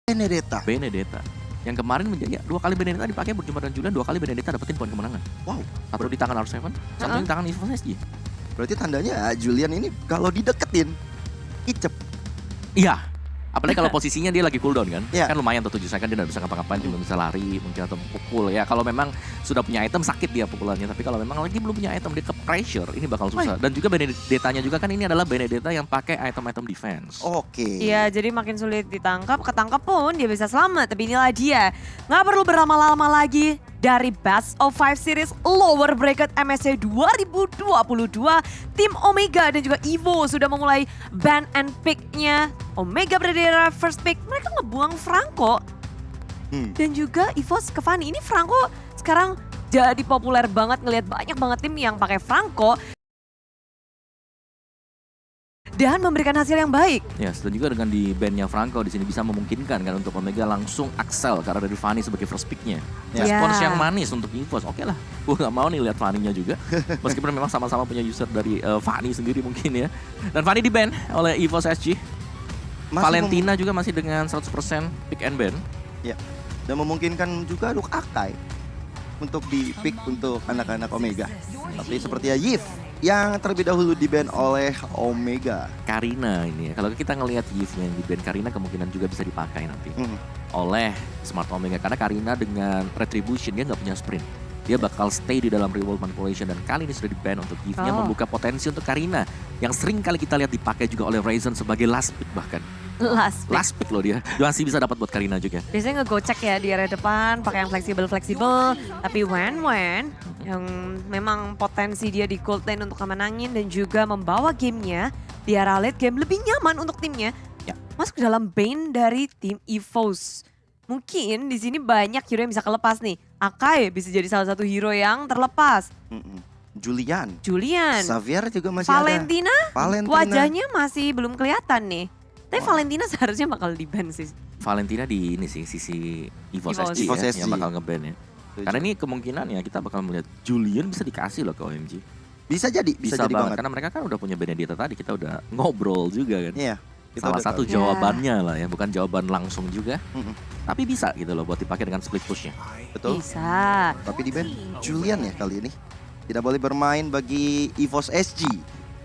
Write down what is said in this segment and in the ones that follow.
Benedetta. Benedetta. Yang kemarin menjadi 2 kali Benedetta dipakai berjumpa dengan Julian, 2 kali Benedetta dapetin poin kemenangan. Wow. Satu di tangan R7, satu di tangan EVOS SG. Berarti tandanya Julian ini kalau dideketin, icep. Iya. Apalagi kalau posisinya dia lagi cooldown kan. Iya. Kan lumayan tuh 7 second dia udah bisa ngapa-ngapain, cuma bisa lari mungkin atau pukul ya. Kalau memang sudah punya item sakit dia pukulannya, tapi kalau memang lagi belum punya item dia ke pressure, ini bakal susah. Dan juga Benedettanya juga kan ini adalah Benedetta yang pakai item-item defense. Oke. Iya, jadi makin sulit ditangkap, ketangkap pun dia bisa selamat. Tapi inilah dia, nggak perlu berlama-lama lagi. Dari Best of 5 Series Lower Bracket MSC 2022, tim Omega dan juga Evo sudah memulai ban and pick-nya. Omega berada first pick, mereka ngebuang Franco. Dan juga EVOS ke Fanny. Ini Franco sekarang jadi populer banget, ngelihat banyak banget tim yang pakai Franco. Dan memberikan hasil yang baik. Ya, dan juga dengan di bandnya Franco di sini bisa memungkinkan kan untuk Omega langsung Axel karena dari Fanny sebagai first pick-nya. Ya. Respons Ya. yang manis untuk EVOS, oke lah. Gue gak mau nih lihat Fanny-nya juga. Meskipun memang sama-sama punya user dari Fanny sendiri mungkin ya. Dan Fanny di ban oleh EVOS SG. Valentina juga masih dengan 100% pick and ban. Ya. Dan memungkinkan juga Rook Akai untuk di pick untuk anak-anak Omega. Tapi seperti Yif yang terlebih dahulu di-ban oleh Omega. Karina ini ya. Kalau kita ngelihat Yves yang di ban Karina kemungkinan juga bisa dipakai nanti oleh Smart Omega. Karena Karina dengan Retribution dia nggak punya sprint. Dia bakal stay di dalam reroll manipulation dan kali ini sudah di-ban untuk Yves-nya membuka potensi untuk Karina. Yang sering kali kita lihat dipakai juga oleh Ryzen sebagai last pick bahkan. Last pick Loh dia. Masih bisa dapat buat Karina juga. Biasanya ngegocek ya di area depan, pakai yang fleksibel. Tapi Wen yang memang potensi dia di gold lane untuk kemenangin dan juga membawa gamenya di area late game lebih nyaman untuk timnya. Ya. Masuk ke dalam bane dari tim EVOS. Mungkin di sini banyak hero yang bisa kelepas nih. Akai bisa jadi salah satu hero yang terlepas. Julian. Xavier juga masih Valentina, Valentina. wajahnya masih belum kelihatan nih. Tapi Valentina seharusnya bakal di-ban sih. Valentina di ini sih sisi EVOS SG EVOS ya, SG. yang bakal nge-ban ya. Karena ini kemungkinan ya kita bakal melihat Julian bisa dikasih loh ke OMG. Bisa jadi Bisa jadi banget karena mereka kan udah punya Benedetta tadi, kita udah ngobrol juga kan. Iya. kita Salah udah satu tahu. jawabannya lah ya, bukan jawaban langsung juga. Mm-mm. Tapi bisa gitu loh buat dipakai dengan split pushnya. Betul. Bisa. Tapi di ban Julian ya kali ini. Tidak boleh bermain bagi EVOS SG.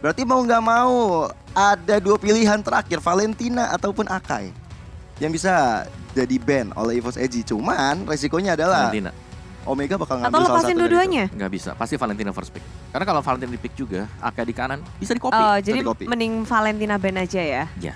Berarti mau nggak mau ada dua pilihan terakhir, Valentina ataupun Akai. Yang bisa jadi ban oleh EVOS SG. Cuman resikonya adalah Valentina. Omega bakal ngambil Atau salah lepasin satu dari dua-duanya. Nggak bisa, pasti Valentina first pick. Karena kalau Valentina di pick juga, Akai di kanan bisa di copy. Oh, jadi di-copy. mending Valentina ban aja ya. Ya.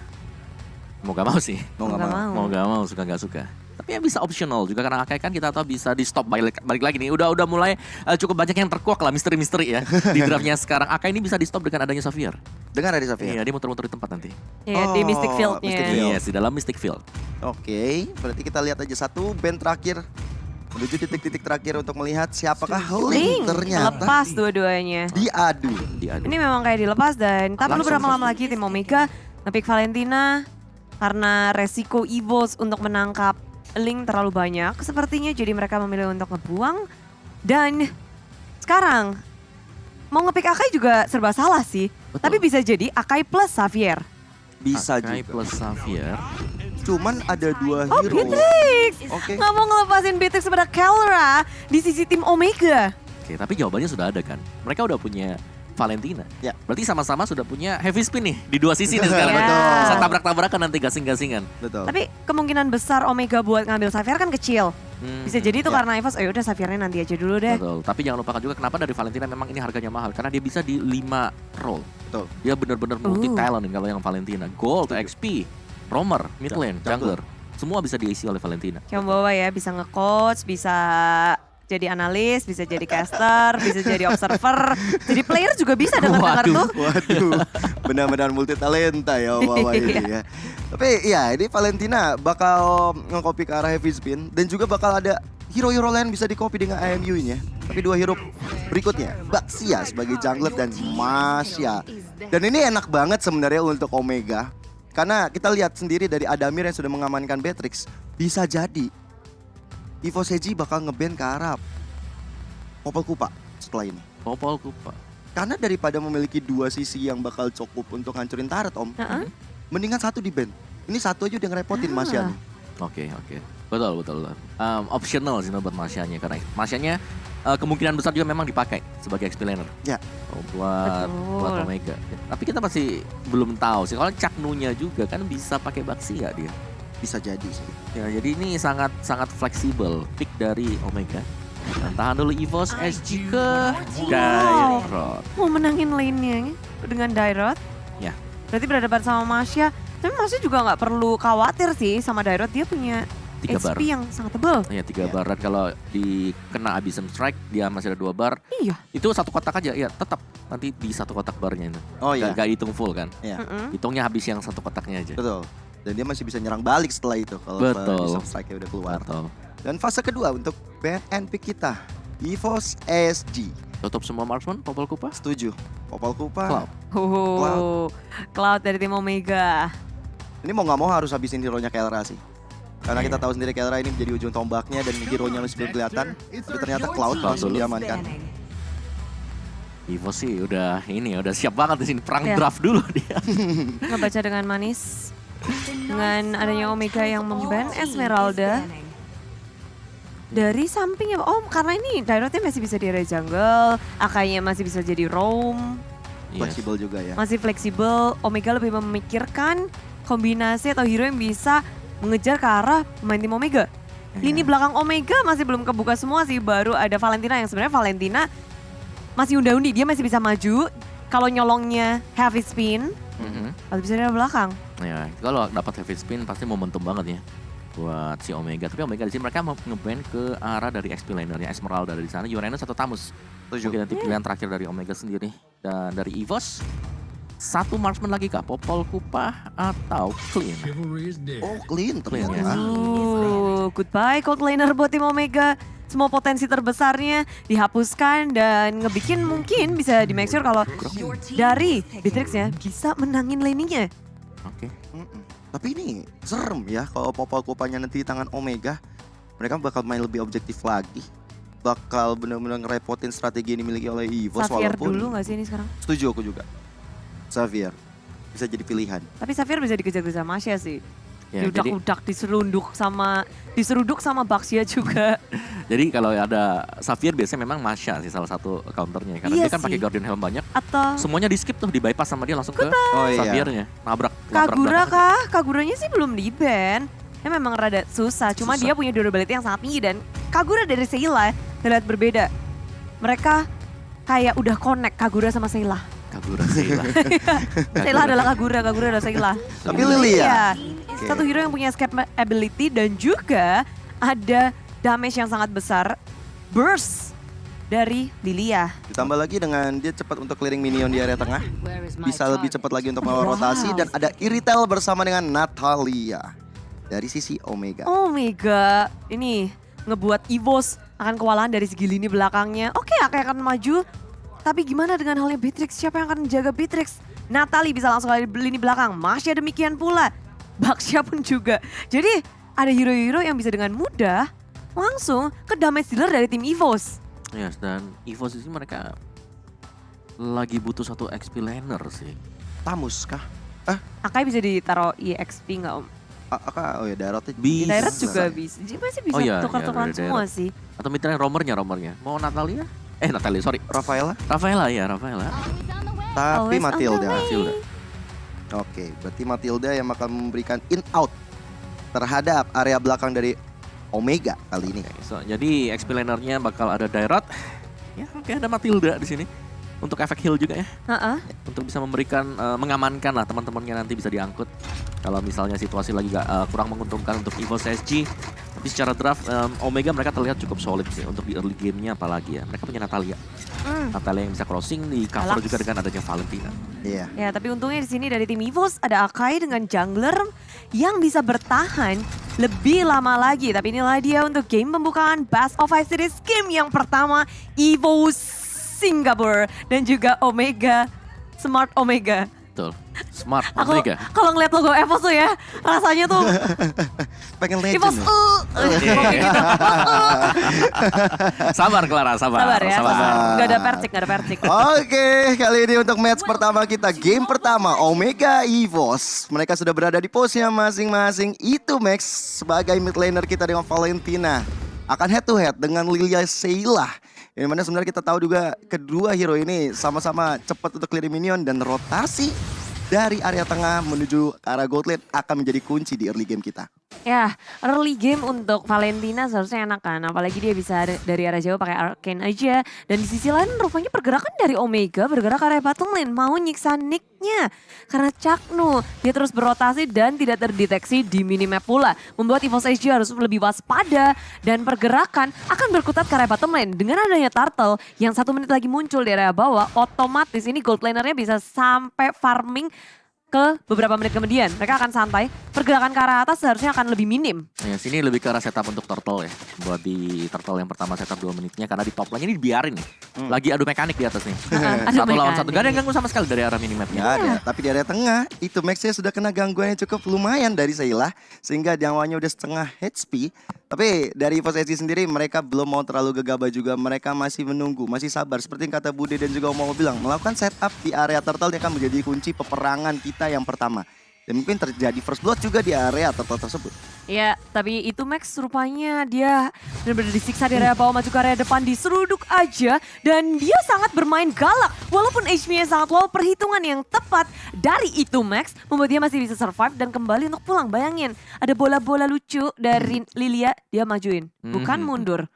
Mau gak mau sih. itu. Mau nggak mau. Mau gak mau, suka gak suka. Tapi yang bisa optional juga karena Akai kan kita tahu bisa di stop balik lagi nih. Udah mulai cukup banyak yang terkuak lah misteri-misteri ya di draftnya sekarang. Akai ini bisa di stop dengan adanya Xavier. Dengar dari Xavier. Iya, dia muter-muter di tempat nanti. Iya, di Oh, Mystic Field-nya. Mystic Field. Yes, di dalam Mystic Field. Oke, berarti kita lihat aja satu band terakhir. Menuju titik-titik terakhir untuk melihat siapakah Link Link ternyata lepas dua-duanya. diadu. Diadu. Ini memang kayak dilepas dan tak perlu Langsung berlama-lama lagi tim Omega ngepick Valentina karena resiko EVOS untuk menangkap Link terlalu banyak. Sepertinya jadi mereka memilih untuk ngebuang dan sekarang mau ngepick Akai juga serba salah sih. Betul. Tapi bisa jadi Akai plus Xavier. Bisa Akai juga. plus Xavier. Cuman ada dua Oh, hero. Beatrix! Oke. Nggak mau ngelepasin Beatrix kepada Kelra di sisi tim Omega. Oke, tapi jawabannya sudah ada kan. Mereka udah punya Valentina. Ya. Berarti sama-sama sudah punya heavy spin nih di dua sisi nih sekarang. Betul. Bisa tabrak-tabrakan nanti gasing-gasingan. Betul. Tapi kemungkinan besar Omega buat ngambil Xavier kan kecil. Bisa jadi itu Ya. karena EVOS, udah Xaviernya nanti aja dulu deh. Betul. Tapi jangan lupakan juga kenapa dari Valentina memang ini harganya mahal. Karena dia bisa di 5 role. Betul. Dia benar-benar multi talent nih kalau yang Valentina. Gold, XP, roamer, mid lane, jungler. Semua bisa diisi oleh Valentina. Kayak bawa ya, bisa nge-coach, bisa jadi analis, bisa jadi caster, bisa jadi observer. Jadi player juga bisa dengar-dengar tuh. Waduh, benar-benar multi talenta ya Wawa ini ya. Tapi ya ini Valentina bakal nge-copy ke arah heavy spin dan juga bakal ada hero-hero lain bisa di-copy dengan IMU-nya. Tapi dua hero berikutnya, Baxia sebagai jungler dan Masya. Dan ini enak banget sebenarnya untuk Omega. Karena kita lihat sendiri dari Adamir yang sudah mengamankan Beatrix, bisa jadi EVOS SG bakal nge-ban ke arah Popol Kupa setelah ini. Popol Kupa. Karena daripada memiliki dua sisi yang bakal cukup untuk hancurin turret Om, Heeh. mendingan satu di ban. Ini satu aja udah ngerepotin Mas Yani. Oke. Betul. Optional sih buat Masya-nya karena Masya-nya kemungkinan besar juga memang dipakai sebagai XP laner. Ya. Buat Betul. Omega. Tapi kita masih belum tahu sih. Kalau Caknunya juga kan bisa pakai Baxi nggak dia? Bisa jadi sih. Ya, jadi ini sangat fleksibel pick dari Omega. Dan tahan dulu EVOS SG ke Dairot. Mau menangin lane-nya dengan Dairot. Ya. Berarti berhadapan sama Masya. Tapi Masya juga nggak perlu khawatir sih sama Dairot. Dia punya 3 bar. HP yang sangat tebal. Ya 3 bar dan kalau dikena Abyssal Strike dia masih ada 2 bar. Iya. Itu satu kotak aja ya tetap nanti di satu kotak barnya itu. Oh iya. Gak hitung full kan. Iya. Hitungnya habis yang satu kotaknya aja. Betul. Dan dia masih bisa nyerang balik setelah itu kalau Betul. strike udah keluar. Betul. Dan fase kedua untuk BNN pick kita, EVOS SG. Tutup semua marksman, Popol Kupa. Setuju. Popol Kupa. Cloud. Cloud dari tim Omega. Ini mau nggak mau harus habisin hero-nya Kelra sih. Karena kita tahu sendiri Kelra ini menjadi ujung tombaknya dan hero-nya masih belum kelihatan. Tapi ternyata Cloud langsung diamankan. EVOS sih udah siap banget di sini perang Iya. draft dulu dia. Ngebaca dengan manis. Dengan adanya Omega yang memban Esmeralda. Dari sampingnya, karena ini Dairotnya masih bisa di area jungle, Akainya masih bisa jadi roam, Yes. Fleksibel juga ya. masih fleksibel. Omega lebih memikirkan kombinasi atau hero yang bisa mengejar ke arah pemain tim Omega. Lini belakang Omega masih belum kebuka semua sih, baru ada Valentina yang sebenarnya Valentina masih unda-undi, dia masih bisa maju. Kalau nyolongnya heavy spin, masih bisa dari belakang. Ya, kalau dapat heavy spin pasti momentum banget ya buat si Omega. Tapi Omega di sini mereka mau nge-ban ke arah dari XP lanernya Esmeralda dari sana, Uranus atau Tamus. Mungkin nanti pilihan terakhir dari Omega sendiri. Dan dari EVOS, satu marksman lagi kah? Popol Kupa atau Clean? Oh, clean Clean, ternyata. ya. Goodbye cold laner buat tim Omega. Semua potensi terbesarnya dihapuskan dan ngebikin mungkin bisa di make sure kalau dari Beatrix ya bisa menangin laning-nya. Oke. Tapi ini serem ya kalau Popol Kupanya nanti di tangan Omega. Mereka bakal main lebih objektif lagi. Bakal benar-benar ngerepotin strategi yang dimiliki oleh EVOS Xavier walaupun dulu gak sih ini sekarang? setuju aku juga. Xavier bisa jadi pilihan. Tapi Xavier bisa dikejar-kejar sama Masya sih. Ya, jadi, Diudak-udak, diseruduk sama Baxia juga. jadi kalau ada Xavier biasanya memang Masya sih salah satu counternya. Karena Iya dia kan sih. pakai Guardian Helm banyak. Atau Semuanya di skip tuh, di bypass sama dia langsung ke Oh iya. Xaviernya. Nabrak. Kagura belakang. kah? Kaguranya sih belum di-ban. Ya memang rada susah, cuma Susah. dia punya durability yang sangat tinggi dan Kagura dari Seila terlihat berbeda. Mereka kayak udah connect Kagura sama Seila. Kagura Seila. Seila adalah Kagura adalah Seila. Tapi Lily ya? Iya. Satu hero yang punya escape ability dan juga ada damage yang sangat besar. Burst dari Lilia. Ditambah lagi dengan dia cepat untuk clearing minion di area tengah. Bisa lebih cepat lagi untuk melawan rotasi. Dan ada Iritel bersama dengan Natalia. Dari sisi Omega. Omega ini ngebuat EVOS akan kewalahan dari segi lini belakangnya. Oke, akan maju. Tapi gimana dengan halnya Beatrix? Siapa yang akan menjaga Beatrix? Natalie bisa langsung dari lini belakang. Masya demikian pula. Baxia pun juga. Jadi ada hero-hero yang bisa dengan mudah langsung ke damage dealer dari tim EVOS. Yes, dan EVOS ini mereka lagi butuh satu XP laner sih. Tamus kah? Akai bisa ditaruh EXP nggak Om? Oh ya Dairotnya Bisa. Dairot juga bisa. Jadi masih bisa Oh iya, tukar-tukaran iya, semua Dairot. sih. Atau misalnya romernya. Mau Natalia? Natalia, sorry. Rafaela. Rafaela. Tapi Always on the Matilda. way. Matilda. Oke, berarti Matilda yang akan memberikan in out terhadap area belakang dari Omega kali ini. So, jadi XP lanernya bakal ada Dairot. Ya, oke, ada Matilda di sini. Untuk efek heal juga ya. Heeh. Untuk bisa memberikan, mengamankan lah teman-temannya nanti bisa diangkut. Kalau misalnya situasi lagi kurang menguntungkan untuk EVOS SG. Tapi secara draft, Omega mereka terlihat cukup solid sih untuk di early game-nya apalagi ya. Mereka punya Natalia. Natalia yang bisa crossing, di cover Relax. juga dengan adanya Valentina. Iya. Ya, tapi untungnya di sini dari tim EVOS ada Akai dengan jungler yang bisa bertahan lebih lama lagi. Tapi inilah dia untuk game pembukaan Best of 5 Series game yang pertama EVOS Singapura dan juga Omega, Smart Omega Betul. Smart Aku Omega. kalau ngeliat logo EVOS tuh ya, rasanya tuh Pengen legend EVOS ya? gitu. Sabar Clara, sabar. Sabar ya, sabar. Gak ada percik. Oke, kali ini untuk match pertama kita, game pertama Omega EVOS. Mereka sudah berada di posnya masing-masing. Itu Max sebagai mid laner kita dengan Valentina akan head to head dengan Lilia Seyla. Yang mana sebenarnya kita tahu juga kedua hero ini sama-sama cepat untuk clear minion dan rotasi dari area tengah menuju ke arah gold lane akan menjadi kunci di early game kita. Ya, early game untuk Valentina seharusnya enak kan. Apalagi dia bisa dari arah jauh pakai arcane aja. Dan di sisi lain rupanya pergerakan dari Omega bergerak ke area bottom lane. Mau nyiksa Nick-nya. Karena Chaknu dia terus berotasi dan tidak terdeteksi di minimap pula. Membuat EVOS HG harus lebih waspada. Dan pergerakan akan berkutat ke area bottom lane. Dengan adanya Turtle yang 1 menit lagi muncul di area bawah. Otomatis ini gold lanernya bisa sampai farming ke beberapa menit kemudian. Mereka akan santai. Pergerakan ke arah atas seharusnya akan lebih minim. Ya, sini lebih ke arah setup untuk Turtle ya. Buat di Turtle yang pertama setup 2 menitnya. Karena di top lane ini dibiarin nih. Lagi adu mekanik di atas nih. Adu Satu lawan mekanik. satu. Gak ada yang ganggu sama sekali dari arah minimapnya. Nggak ada, tapi di area tengah itu Maxnya sudah kena gangguan yang cukup lumayan dari Seyla. Sehingga nyawanya udah setengah HP. Tapi dari EVOS SC sendiri mereka belum mau terlalu gegabah juga. Mereka masih menunggu, masih sabar. Seperti yang kata Bude dan juga Omo bilang. Melakukan setup di area turtle yang akan menjadi kunci peperangan kita yang pertama. Dan mungkin terjadi first blood juga di area turtle tersebut. Ya, tapi itu Max rupanya dia benar-benar disiksa di area bawah, maju ke area depan, diseruduk aja. Dan dia sangat bermain galak. Walaupun HP-nya sangat low, perhitungan yang tepat dari itu Max membuat dia masih bisa survive dan kembali untuk pulang. Bayangin, ada bola-bola lucu dari Lilia, dia majuin, bukan mundur.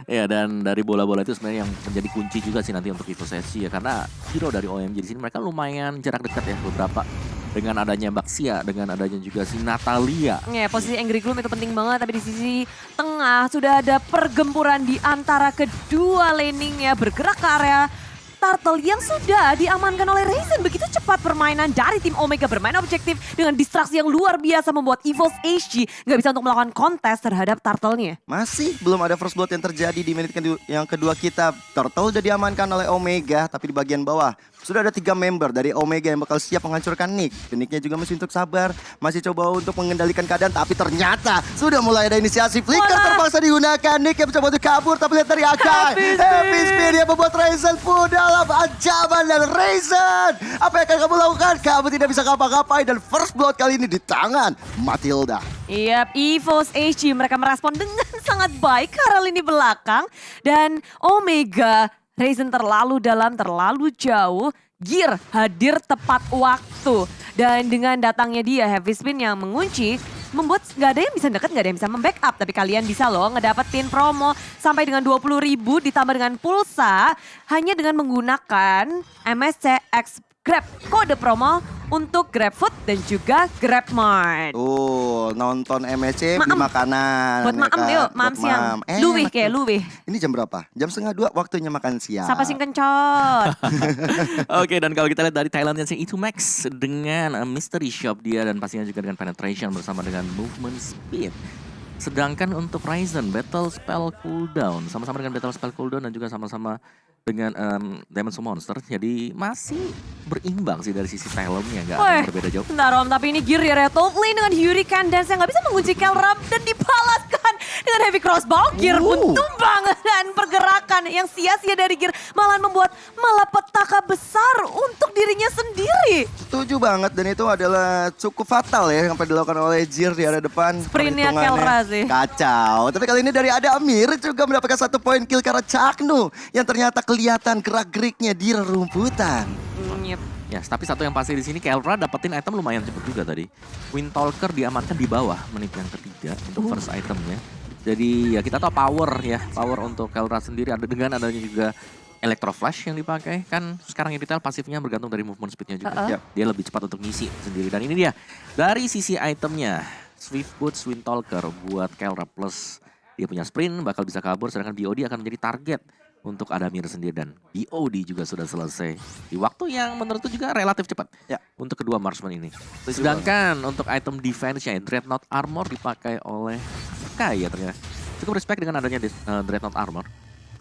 Ya, dan dari bola-bola itu sebenarnya yang menjadi kunci juga sih nanti untuk EVOS SC ya. Karena hero dari OMG di sini mereka lumayan jarak dekat ya beberapa. Dengan adanya Baxia, dengan adanya juga si Natalia. Ya, posisi Angry Gloom itu penting banget, tapi di sisi tengah sudah ada pergempuran di antara kedua laning ya, bergerak ke area Turtle yang sudah diamankan oleh Ryzen. Begitu cepat permainan dari tim Omega, bermain objektif dengan distraksi yang luar biasa membuat EVOS HG nggak bisa untuk melakukan kontes terhadap Turtle-nya. Masih belum ada first blood yang terjadi di menit yang kedua kita. Turtle sudah diamankan oleh Omega, tapi di bagian bawah sudah ada 3 member dari Omega yang bakal siap menghancurkan Nick. Dan Nick-nya juga masih untuk sabar, masih coba untuk mengendalikan keadaan, tapi ternyata sudah mulai ada inisiasi. Flicker terpaksa digunakan, Nick yang mencoba untuk kabur, tapi lihat dari Akai. Happy Spin yang membuat Ryzen pun dalam ancaman. Dan Ryzen, apa yang akan kamu lakukan? Kamu tidak bisa ngapa-ngapain, dan first blood kali ini di tangan Matilda. Yap, EVOS HG mereka merespon dengan sangat baik ke arah lini belakang. Dan Omega, Ryzen terlalu dalam, terlalu jauh. Gear hadir tepat waktu. Dan dengan datangnya dia, Heavy Spin yang mengunci, membuat nggak ada yang bisa deket, nggak ada yang bisa membackup. Tapi kalian bisa loh ngedapetin promo sampai dengan 20.000 ditambah dengan pulsa. Hanya dengan menggunakan MSC X Grab. Kode promo untuk GrabFood dan juga GrabMart. Nonton MSC beli makanan. Buat ya maem kan? yuk, maem Buat siang. maem. Luwih Enak kayak tuh. luwih. Ini jam berapa? Jam 1:30 waktunya makan siang. Siapa sing kencot? Oke, dan kalau kita lihat dari Thailand yang itu Max dengan mystery shop dia dan pastinya juga dengan penetration bersama dengan movement speed. Sedangkan untuk Ryzen battle spell cooldown sama-sama dengan battle spell cooldown dan juga sama-sama dengan Demon Soul Monster. Jadi masih berimbang sih dari sisi Talonnya, nggak ada yang berbeda jauh. Bentar Om, tapi ini gear ya top lane dengan Hurricane Dance yang nggak bisa mengunci Kelram dan dibalaskan dengan heavy crossbow. Gear untung banget dan pergerakan yang sia-sia dari gear malah membuat malapetaka besar untuk dirinya sendiri. Setuju banget, dan itu adalah cukup fatal ya yang dilakukan oleh Jir di area depan. Sprintnya Perhitungannya Kelra sih. Kacau. Tapi kali ini dari Ada Amir juga mendapatkan 1 poin kill karena Chaknu yang ternyata kelihatan gerak-geriknya di rerumputan. Yep. Ya, tapi satu yang pasti di sini Kelra dapetin item lumayan cepet juga tadi. Windtalker diamankan di bawah menit yang ketiga untuk first itemnya. Jadi ya kita tahu power untuk Kelra sendiri ada dengan adanya juga Electro Flash yang dipakai. Kan sekarang yang detail pasifnya bergantung dari movement speednya juga. Dia lebih cepat untuk ngisi sendiri. Dan ini dia dari sisi itemnya Swift Boots Windtalker buat Kelra plus dia punya sprint bakal bisa kabur, sedangkan BOD akan menjadi target untuk Adamir sendiri, dan BOD juga sudah selesai di waktu yang menurutku juga relatif cepat untuk kedua marksman ini. Sedangkan untuk item defense-nya Dreadnought Armor dipakai oleh Kai ya ternyata. Cukup respect dengan adanya Dreadnought Armor.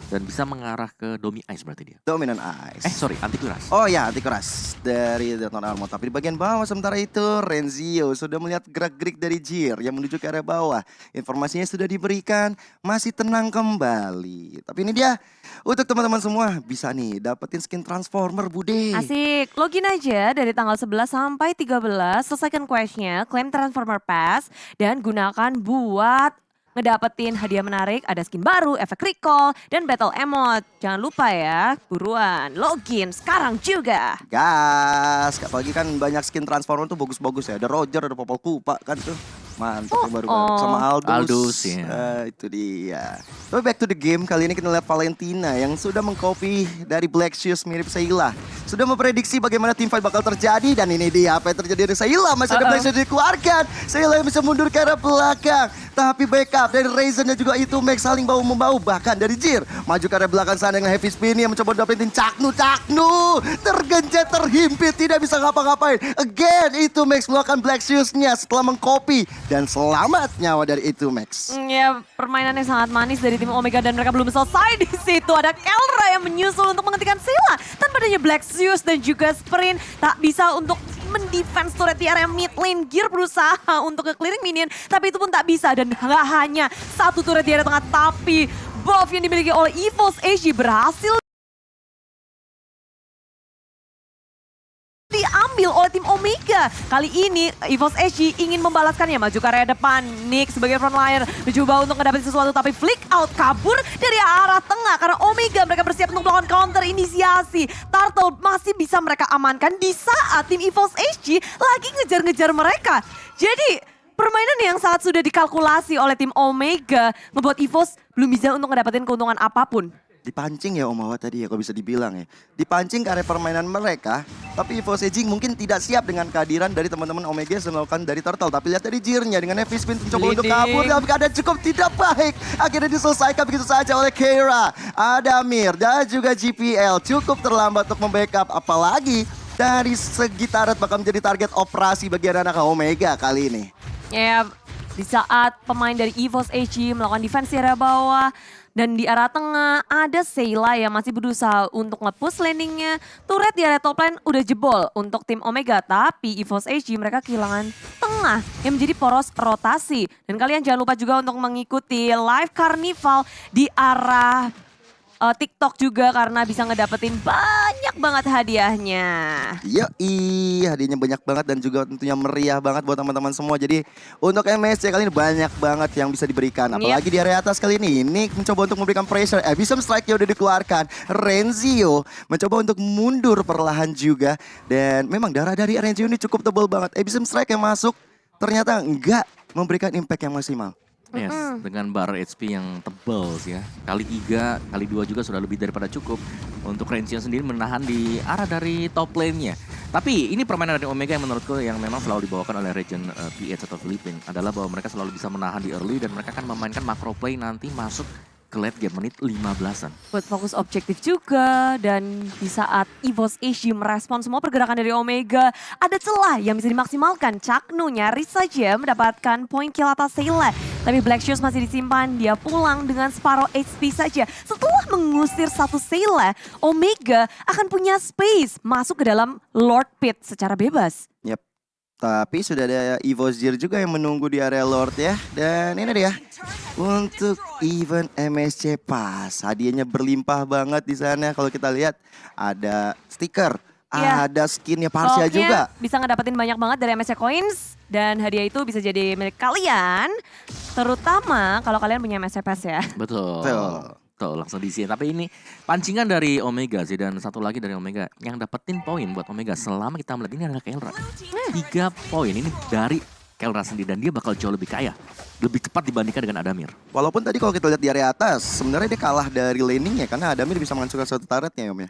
dan bisa mengarah ke Domi Ice berarti dia. Dominant Ice. Sorry, Antikuras. Oh ya, Antikuras dari Deton Armor. Tapi di bagian bawah sementara itu Renzio sudah melihat gerak-gerik dari Jir yang menuju ke area bawah. Informasinya sudah diberikan, masih tenang kembali. Tapi ini dia, untuk teman-teman semua bisa nih dapetin skin Transformer Bude. Asik, login aja dari tanggal 11 sampai 13, selesaikan questnya, klaim Transformer Pass, dan gunakan buat ngedapetin hadiah menarik, ada skin baru, efek recall, dan battle emote. Jangan lupa ya, buruan login sekarang juga. Gas, apalagi kan banyak skin Transformer tuh bagus-bagus ya. Ada Roger, ada Popol Kupa kan tuh. Mantap yang baru sama Aldous. Aldous, ya. Itu dia. Tapi back to the game, kali ini kita lihat Valentina yang sudah mengcopy dari Black Shoes mirip Sayla. Sudah memprediksi bagaimana team fight bakal terjadi dan ini dia apa yang terjadi dari Sayla. Masih ada Black Shoes dikeluarkan. Sayla yang bisa mundur ke arah belakang. Tapi backup dari Raizen dan juga itu Max saling bahu-membahu. Bahkan dari Jir maju ke arah belakang sana dengan Heavy Spin yang mencoba dapetin Caknu. Tergenjet, terhimpit, tidak bisa ngapa-ngapain. Again, itu Max mengeluarkan Black Shoes-nya setelah mengcopy. Dan selamat nyawa dari itu Max. Ya, permainan yang sangat manis dari tim Omega dan mereka belum selesai di situ. Ada Kelra yang menyusul untuk menghentikan Sayla. Tanpa adanya Black Zeus dan juga Sprint, tak bisa untuk mendefense turret di area mid lane. Gear berusaha untuk ke-clearing minion, tapi itu pun tak bisa. Dan gak hanya satu turret di area tengah, tapi buff yang dimiliki oleh EVOS AG berhasil diambil oleh tim Omega. Kali ini EVOS AG ingin membalaskannya, maju ke area depan. Nick sebagai frontliner mencoba untuk mendapatkan sesuatu, tapi flick out kabur dari arah tengah karena Omega mereka bersiap untuk melakukan counter inisiasi. Turtle masih bisa mereka amankan di saat tim EVOS AG lagi ngejar-ngejar mereka. Jadi permainan yang sangat sudah dikalkulasi oleh tim Omega membuat EVOS belum bisa untuk mendapatkan keuntungan apapun. Dipancing ya Om Awa tadi ya kalau bisa dibilang ya. Dipancing ke area permainan mereka. Tapi EVOS AG mungkin tidak siap dengan kehadiran dari teman-teman Omega yang melakukan dari Turtle. Tapi lihat dari Jirnya dengan Heavy Spin mencoba untuk kabur. Tapi keadaan cukup tidak baik. Akhirnya diselesaikan begitu saja oleh Keira. Ada Mir dan juga GPL. Cukup terlambat untuk membackup. Apalagi dari segi turret bakal menjadi target operasi bagi anak-anak Omega kali ini. Ya, di saat pemain dari EVOS AG melakukan defense di area bawah dan di arah tengah ada Sayla yang masih berusaha untuk nge-push landingnya. Turret di area top lane udah jebol untuk tim Omega, tapi EVOS AG mereka kehilangan tengah yang menjadi poros rotasi. Dan kalian jangan lupa juga untuk mengikuti live carnival di arah TikTok juga karena bisa ngedapetin banyak banget hadiahnya. Yoi, hadiahnya banyak banget dan juga tentunya meriah banget buat teman-teman semua. Jadi untuk MSC kali ini banyak banget yang bisa diberikan. Apalagi di area atas kali ini. Nick mencoba untuk memberikan pressure. Abyssal Strike-nya udah dikeluarkan. Renzio mencoba untuk mundur perlahan juga. Dan memang darah dari Renzio ini cukup tebal banget. Abyssal Strike yang masuk ternyata enggak memberikan impact yang maksimal. Yes, dengan bar HP yang tebal sih ya. Kali 3, kali 2 juga sudah lebih daripada cukup untuk Renzio sendiri menahan di arah dari top lane-nya. Tapi ini permainan dari Omega yang menurutku yang memang selalu dibawakan oleh Region PH atau Philippines adalah bahwa mereka selalu bisa menahan di early dan mereka akan memainkan macro play nanti masuk ke late game menit 15-an. Buat fokus objektif juga dan di saat EVOS AG merespon semua pergerakan dari Omega, ada celah yang bisa dimaksimalkan. Caknu nyaris saja mendapatkan poin kill atas Sayla. Tapi Black Shoes masih disimpan, dia pulang dengan separuh HP saja. Setelah mengusir satu Sayla, Omega akan punya space masuk ke dalam Lord Pit secara bebas. Yep. Tapi sudah ada EVOS Jir juga yang menunggu di area Lord ya. Dan ini dia. Untuk event MSC Pass. Hadiahnya berlimpah banget di sana. Kalau kita lihat ada stiker. Iya. Ada skinnya Parsia Pokoknya juga. bisa ngedapetin banyak banget dari MSC Coins. Dan hadiah itu bisa jadi milik kalian. Terutama kalau kalian punya MSC Pass ya. Betul. Betul. Tuh langsung diisi. Tapi ini pancingan dari Omega sih. Dan satu lagi dari Omega yang dapetin poin buat Omega selama kita melihat ini adalah Kelra. 3 poin ini dari Kelra sendiri dan dia bakal jauh lebih kaya. Lebih cepat dibandingkan dengan Adamir. Walaupun tadi kalau kita lihat di area atas, sebenarnya dia kalah dari laningnya karena Adamir bisa menghancurkan satu turretnya ya Om ya.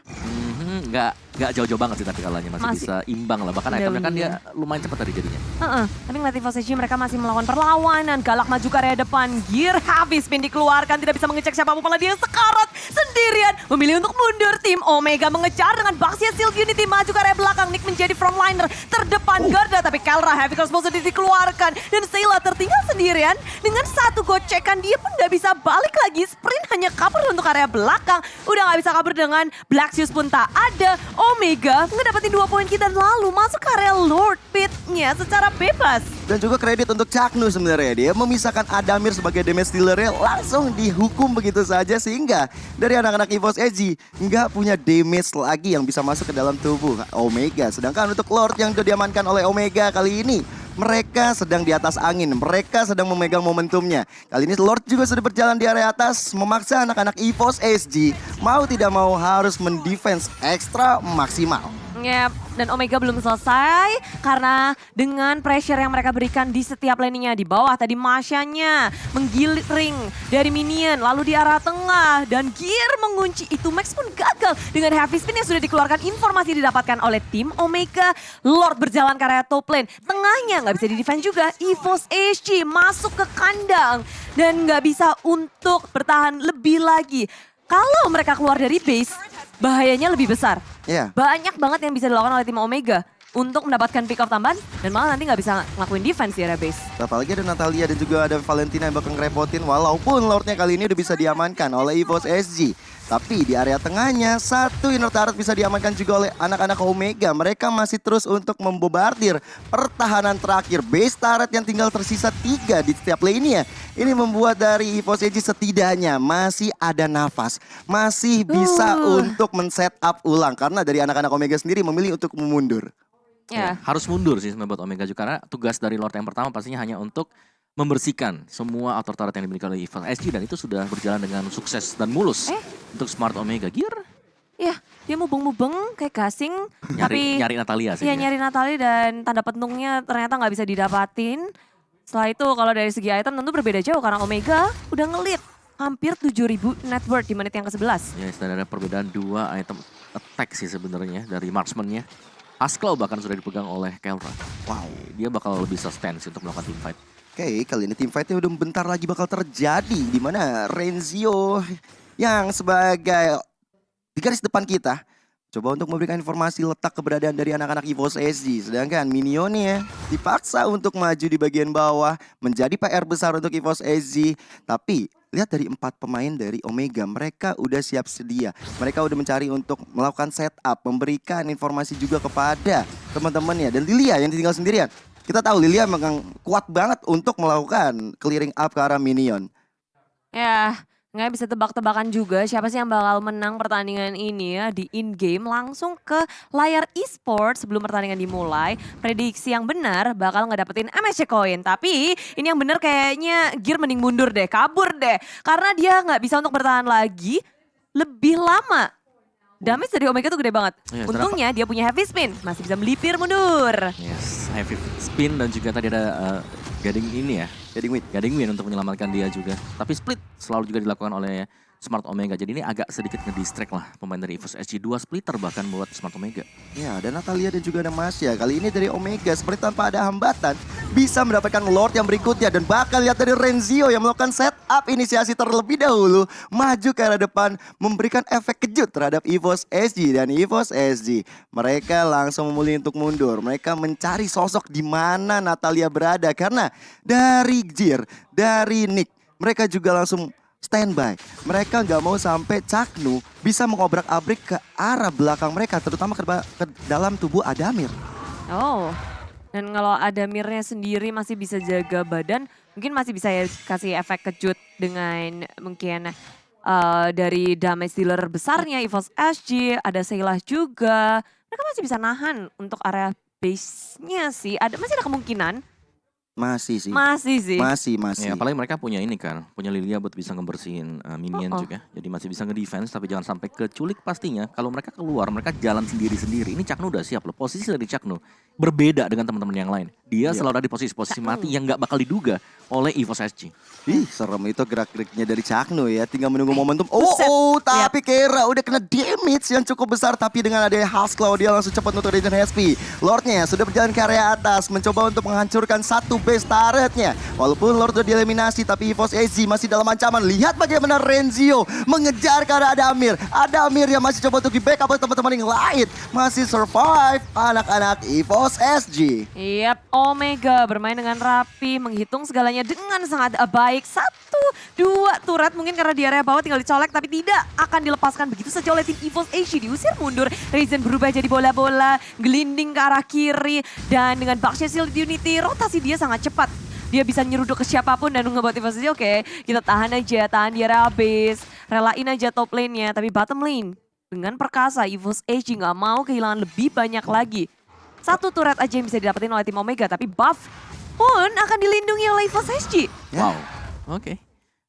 Gak jauh-jauh banget sih tapi kalahnya masih bisa imbang lah. Bahkan itemnya kan dia lumayan cepat tadi jadinya. Tapi ngeliat EVOS SG mereka masih melawan perlawanan. Galak maju ke area depan. Gear heavy spin dikeluarkan. Tidak bisa mengecek siapapun, malah dia sekarat sendirian. Memilih untuk mundur. Tim Omega mengejar dengan Baxia Shield Unity maju ke area belakang. Nick menjadi frontliner terdepan Garda. Tapi Kelra heavy cross position dikeluarkan. Dan Sayla tertinggal sendirian. Dengan satu gocekan dia pun gak bisa balik lagi. Sprint hanya kabur untuk area belakang. Udah gak bisa kabur dengan Black Shoes pun tak ada. Omega ngedapetin 2 poin kita dan lalu masuk ke area Lord Pit-nya secara bebas. Dan juga kredit untuk Chaknu sebenarnya. Dia memisahkan Adamir sebagai damage dealer-nya langsung dihukum begitu saja. Sehingga dari anak-anak EVOS SG nggak punya damage lagi yang bisa masuk ke dalam tubuh Omega. Sedangkan untuk Lord yang sudah diamankan oleh Omega kali ini, mereka sedang di atas angin, mereka sedang memegang momentumnya. Kali ini Lord juga sudah berjalan di area atas, memaksa anak-anak EVOS SG mau tidak mau harus mendefense ekstra maksimal. Yep, dan Omega belum selesai karena dengan pressure yang mereka berikan di setiap laning-nya. Di bawah tadi Masya-nya menggiring dari minion lalu di arah tengah dan Gear mengunci itu. Max pun gagal dengan heavy spin yang sudah dikeluarkan. Informasi didapatkan oleh tim Omega. Lord berjalan ke area top lane. Tengahnya nggak bisa di-defend juga. EVOS SG masuk ke kandang dan nggak bisa untuk bertahan lebih lagi. Kalau mereka keluar dari base, bahayanya lebih besar. Iya. Banyak banget yang bisa dilakukan oleh tim Omega untuk mendapatkan pick off tambahan dan malah nanti nggak bisa ngelakuin defense di area base. Apalagi ada Natalia dan juga ada Valentina yang bakal ngerepotin walaupun Lordnya kali ini udah bisa diamankan oleh EVOS SG. Tapi di area tengahnya satu inner turret bisa diamankan juga oleh anak-anak Omega. Mereka masih terus untuk membobardir pertahanan terakhir. Base turret yang tinggal tersisa 3 di setiap lane-nya. Ini membuat dari EVOS SG setidaknya masih ada nafas. Masih bisa untuk men-set up ulang. Karena dari anak-anak Omega sendiri memilih untuk mundur. Ya. Harus mundur sih sebenarnya buat Omega juga karena tugas dari Lord yang pertama pastinya hanya untuk membersihkan semua outer turret yang dimiliki oleh EVOS SG dan itu sudah berjalan dengan sukses dan mulus untuk Smart Omega Gear. Ya, dia mubeng-mubeng kayak gasing. Nyari Natalia sih. Iya, nyari Natalia dan tanda petungnya ternyata nggak bisa didapatin. Setelah itu kalau dari segi item tentu berbeda jauh karena Omega udah nge-lead hampir 7.000 net worth di menit yang ke-11. Ya, dan ada perbedaan 2 item attack sih sebenarnya dari marksman-nya. Asclaw bahkan sudah dipegang oleh Kelra. Wow. Dia bakal lebih sustain sih untuk melakukan team fight. Oke, kali ini team fight-nya udah bentar lagi bakal terjadi. Di mana Renzio yang sebagai di garis depan kita coba untuk memberikan informasi letak keberadaan dari anak-anak EVOS SG. Sedangkan minionnya dipaksa untuk maju di bagian bawah. Menjadi PR besar untuk EVOS SG. Tapi lihat dari 4 pemain dari Omega, mereka udah siap sedia. Mereka udah mencari untuk melakukan setup, memberikan informasi juga kepada teman-temannya. Dan Lilia yang tinggal sendirian. Kita tahu Lilia memang kuat banget untuk melakukan clearing up ke arah minion. Ya, nggak bisa tebak-tebakan juga siapa sih yang bakal menang pertandingan ini ya di in-game. Langsung ke layar e-sport sebelum pertandingan dimulai. Prediksi yang benar bakal ngedapetin MSC Coin. Tapi ini yang benar kayaknya Gear mending mundur deh, kabur deh. Karena dia nggak bisa untuk bertahan lagi lebih lama. Damage dari Omega tuh gede banget. Ya, Untungnya dia punya heavy spin, masih bisa melipir mundur. Yes, heavy spin dan juga tadi ada Gading ini ya. Gading win untuk menyelamatkan dia juga. Tapi split selalu juga dilakukan oleh Smart Omega. Jadi ini agak sedikit ngedistract lah pemain dari EVOS SG. 2 splitter bahkan buat Smart Omega. Ya, ada Natalia dan juga ada Masya. Kali ini dari Omega seperti tanpa ada hambatan bisa mendapatkan Lord yang berikutnya. Dan bakal lihat dari Renzio yang melakukan setup inisiasi terlebih dahulu. Maju ke arah depan memberikan efek kejut terhadap EVOS SG. Dan EVOS SG mereka langsung memilih untuk mundur. Mereka mencari sosok di mana Natalia berada. Karena dari Gear, dari Nick, mereka juga langsung standby. Mereka nggak mau sampai Chaknu bisa mengobrak-abrik ke arah belakang mereka, terutama ke dalam tubuh Adamir. Oh, dan kalau Adamirnya sendiri masih bisa jaga badan, mungkin masih bisa ya kasih efek kejut dengan mungkin dari damage dealer besarnya EVOS SG, ada Sayla juga. Mereka masih bisa nahan untuk area base-nya sih, masih ada kemungkinan. Masih sih. Masih sih. Masih. Ya, apalagi mereka punya ini kan, punya Lilia buat bisa ngebersihin minion juga. Jadi masih bisa ngedefense, tapi jangan sampai keculik pastinya. Kalau mereka keluar, mereka jalan sendiri-sendiri. Ini Caknu udah siap loh. Posisi dari Caknu berbeda dengan teman-teman yang lain. Dia selalu ada di posisi mati yang nggak bakal diduga oleh EVOS SG. Ih, serem itu gerak-geriknya dari Caknu ya. Tinggal menunggu momentum. Buset. Tapi Keira udah kena damage yang cukup besar. Tapi dengan adanya Halsclaw, dia langsung cepat nutup Regen HP. Lordnya sudah berjalan ke area atas, mencoba untuk menghancurkan satu base turretnya. Walaupun Lord sudah dieliminasi, tapi EVOS SG masih dalam ancaman. Lihat bagaimana Renzio mengejar ke arah Adamir. Adamir yang masih coba untuk di-backup oleh teman-teman yang lain. Masih survive anak-anak EVOS SG. Yap, Omega bermain dengan rapi, menghitung segalanya dengan sangat baik. 1, 2 turret mungkin karena di area bawah tinggal dicolek, tapi tidak akan dilepaskan begitu saja oleh tim EVOS SG. Diusir mundur, Ryzen berubah jadi bola-bola, gelinding ke arah kiri, dan dengan Baxia Shield Unity, rotasi dia sangat cepat. Dia bisa nyeruduk ke siapapun dan ngebuat EVOS SG, oke, kita tahan di area base, relain aja top lane-nya, tapi bottom lane dengan perkasa EVOS SG nggak mau kehilangan lebih banyak lagi. 1 turret aja yang bisa didapetin oleh tim Omega, tapi buff pun akan dilindungi oleh EVOS SG. Wow, oke.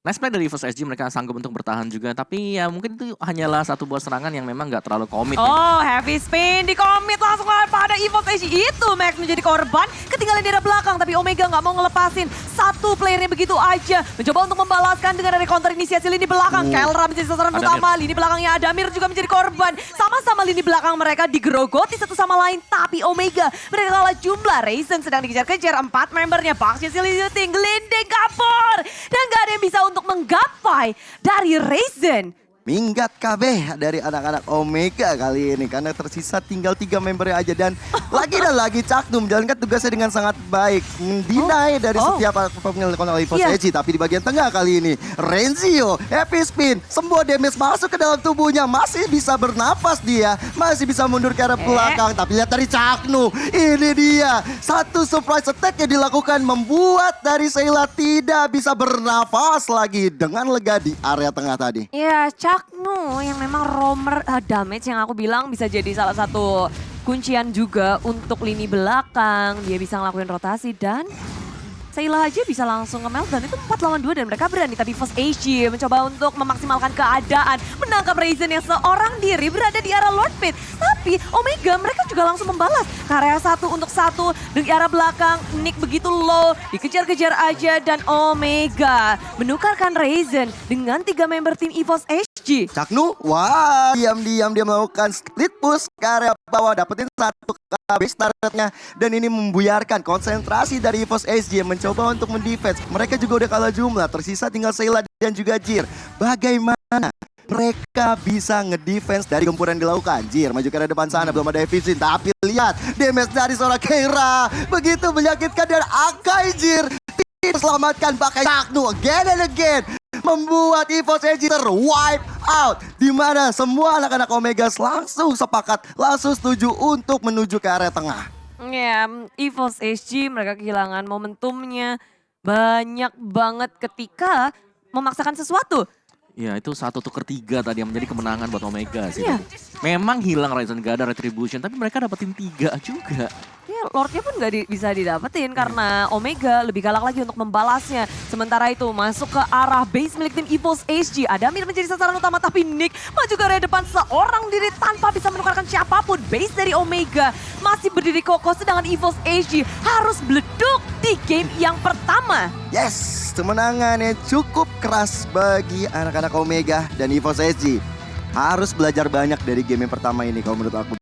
Nice play dari EVOS SG, mereka sanggup untuk bertahan juga. Tapi ya mungkin itu hanyalah satu buah serangan yang memang nggak terlalu komit. Oh, heavy spin di commit langsung pada EVOS SG. Itu Max menjadi korban, ketinggalan di area belakang. Tapi Omega nggak mau ngelepasin satu playernya begitu aja. Mencoba untuk membalaskan dengan ada counter inisiasi lini belakang. Kelra menjadi sasaran utama, lini belakangnya Adamir juga menjadi korban. Sama-sama lini belakang mereka digerogoti satu sama lain. Tapi Omega, mereka kalah jumlah. Ryzen sedang dikejar-kejar 4 membernya. Baxia Shield Unity, gelinding kabur. Dan nggak ada yang bisa untuk menggapai dari Ryzen. Minggat KB dari anak-anak Omega kali ini. Karena tersisa tinggal 3 membernya aja. Dan lagi Caknu menjalankan tugasnya dengan sangat baik. Mendinai dari setiap pemilik oleh EVOS SG. Tapi di bagian tengah kali ini, Renzio, happy spin. Semua damage masuk ke dalam tubuhnya. Masih bisa bernapas dia. Masih bisa mundur ke arah belakang. Tapi lihat dari Caknu. Ini dia. Satu surprise attack yang dilakukan membuat dari Sheila tidak bisa bernapas lagi. Dengan lega di area tengah tadi. Ya, Caknu yang memang roamer damage yang aku bilang bisa jadi salah satu kuncian juga untuk lini belakang. Dia bisa ngelakuin rotasi dan Sheila aja bisa langsung nge-melt dan itu 4 lawan 2 dan mereka berani. Tapi EVOS SG mencoba untuk memaksimalkan keadaan. Menangkap Ryzen yang seorang diri berada di arah Lord Pit. Tapi Omega mereka juga langsung membalas. Ke area 1 untuk 1 di arah belakang. Nick begitu low, dikejar-kejar aja dan Omega menukarkan Ryzen dengan 3 member tim EVOS SG. Caknu, wah, diam-diam dia melakukan split push ke area bawah, dapetin satu base turretnya. Dan ini membuyarkan konsentrasi dari EVOS SG yang mencoba untuk mendefense. Mereka juga udah kalah jumlah, tersisa tinggal Sheila dan juga Jir. Bagaimana mereka bisa ngedefense dari gempuran yang dilakukan? Jir maju ke arah depan sana, belum ada efisien. Tapi lihat, damage dari seorang Keira begitu menyakitkan dan Akai Jir diselamatkan pakai Caknu again and again. Membuat EVOS SG ter-wipe out. Dimana semua anak-anak Omega langsung sepakat, langsung setuju untuk menuju ke area tengah. Ya, EVOS SG mereka kehilangan momentumnya banyak banget ketika memaksakan sesuatu. Ya itu 1 tuker 3 tadi yang menjadi kemenangan buat Omega sih. Iya. Memang hilang Ryzen, gak ada retribution, tapi mereka dapetin 3 juga. Ya, Lordnya pun nggak bisa didapetin karena Omega lebih galak lagi untuk membalasnya. Sementara itu masuk ke arah base milik tim EVOS SG. Adamir menjadi sasaran utama tapi Nick maju ke area depan seorang diri tanpa bisa menukarkan siapapun. Base dari Omega masih berdiri kokoh sedangkan EVOS SG harus beleduk di game yang pertama. Yes, kemenangan yang cukup keras bagi anak-anak Omega dan EVOS SG. Harus belajar banyak dari game yang pertama ini kalau menurut aku.